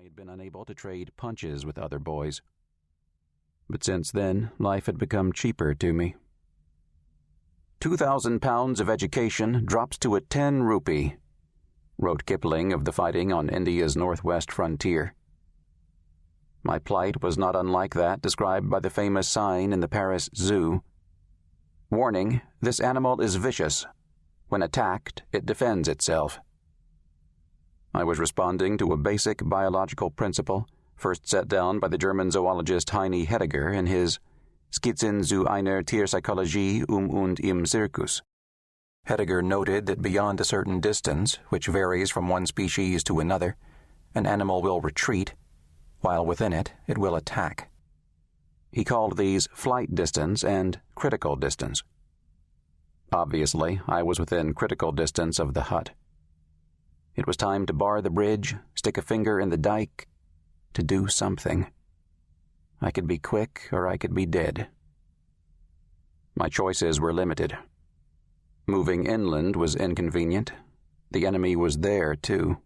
had been unable to trade punches with other boys. But since then, life had become cheaper to me. 2,000 pounds of education drops to a 10 rupee, wrote Kipling of the fighting on India's northwest frontier. My plight was not unlike that described by the famous sign in the Paris Zoo. Warning, this animal is vicious. When attacked, it defends itself. I was responding to a basic biological principle first set down by the German zoologist Heine Heidegger in his Skizzen zu einer Tierpsychologie und im Circus. Heidegger noted that beyond a certain distance, which varies from one species to another, an animal will retreat, while within it will attack. He called these flight distance and critical distance. Obviously, I was within critical distance of the hut. It was time to bar the bridge, stick a finger in the dike, to do something. I could be quick or I could be dead. My choices were limited. Moving inland was inconvenient. The enemy was there, too.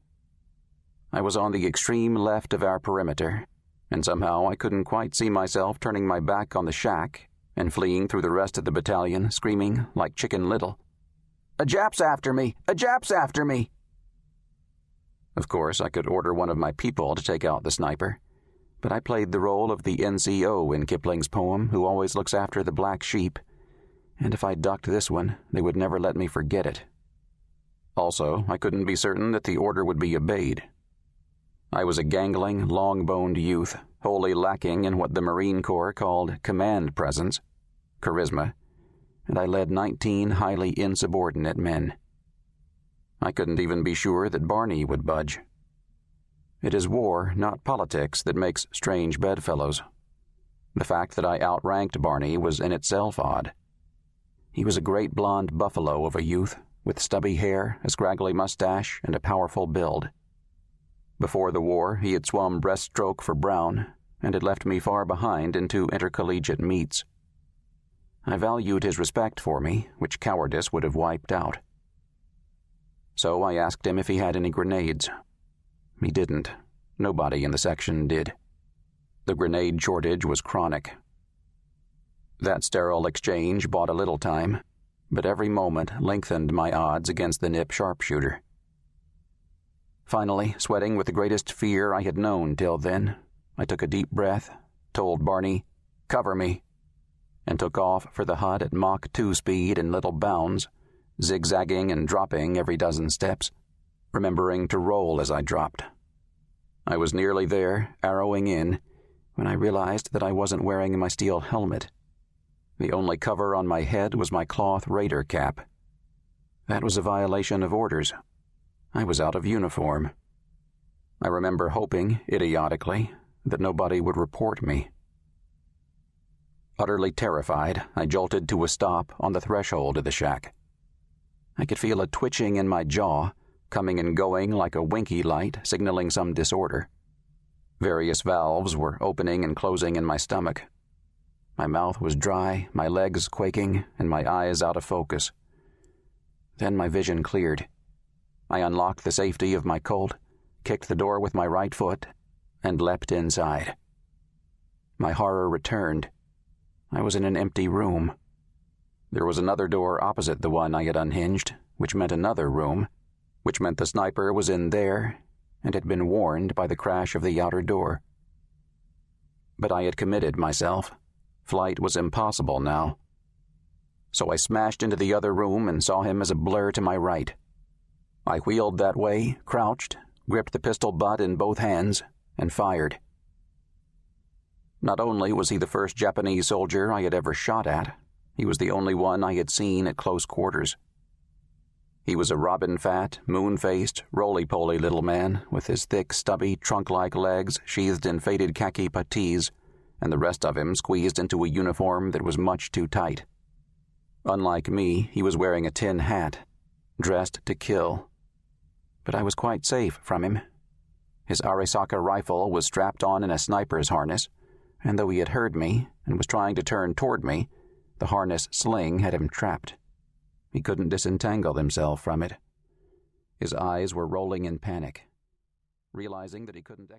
I was on the extreme left of our perimeter, and somehow I couldn't quite see myself turning my back on the shack and fleeing through the rest of the battalion, screaming like Chicken Little, "A Jap's after me! A Jap's after me!" Of course, I could order one of my people to take out the sniper, but I played the role of the NCO in Kipling's poem who always looks after the black sheep, and if I ducked this one, they would never let me forget it. Also, I couldn't be certain that the order would be obeyed. I was a gangling, long-boned youth, wholly lacking in what the Marine Corps called command presence, charisma, and I led 19 highly insubordinate men. I couldn't even be sure that Barney would budge. It is war, not politics, that makes strange bedfellows. The fact that I outranked Barney was in itself odd. He was a great blond buffalo of a youth, with stubby hair, a scraggly mustache, and a powerful build. Before the war, he had swum breaststroke for Brown, and had left me far behind in 2 intercollegiate meets. I valued his respect for me, which cowardice would have wiped out. So I asked him if he had any grenades. He didn't. Nobody in the section did. The grenade shortage was chronic. That sterile exchange bought a little time, but every moment lengthened my odds against the nip sharpshooter. Finally, sweating with the greatest fear I had known till then, I took a deep breath, told Barney, "Cover me," and took off for the hut at Mach 2 speed in little bounds, zigzagging and dropping every dozen steps, remembering to roll as I dropped. I was nearly there, arrowing in, when I realized that I wasn't wearing my steel helmet. The only cover on my head was my cloth raider cap. That was a violation of orders. I was out of uniform. I remember hoping, idiotically, that nobody would report me. Utterly terrified, I jolted to a stop on the threshold of the shack. I could feel a twitching in my jaw, coming and going like a winky light signaling some disorder. Various valves were opening and closing in my stomach. My mouth was dry, my legs quaking, and my eyes out of focus. Then my vision cleared. I unlocked the safety of my Colt, kicked the door with my right foot, and leapt inside. My horror returned. I was in an empty room. There was another door opposite the one I had unhinged, which meant another room, which meant the sniper was in there and had been warned by the crash of the outer door. But I had committed myself. Flight was impossible now. So I smashed into the other room and saw him as a blur to my right. I wheeled that way, crouched, gripped the pistol butt in both hands, and fired. Not only was he the first Japanese soldier I had ever shot at, he was the only one I had seen at close quarters. He was a robin-fat, moon-faced, roly-poly little man with his thick, stubby, trunk-like legs sheathed in faded khaki puttees, and the rest of him squeezed into a uniform that was much too tight. Unlike me, he was wearing a tin hat, dressed to kill. But I was quite safe from him. His Arisaka rifle was strapped on in a sniper's harness, and though he had heard me and was trying to turn toward me, the harness sling had him trapped. He couldn't disentangle himself from it. His eyes were rolling in panic. Realizing that he couldn't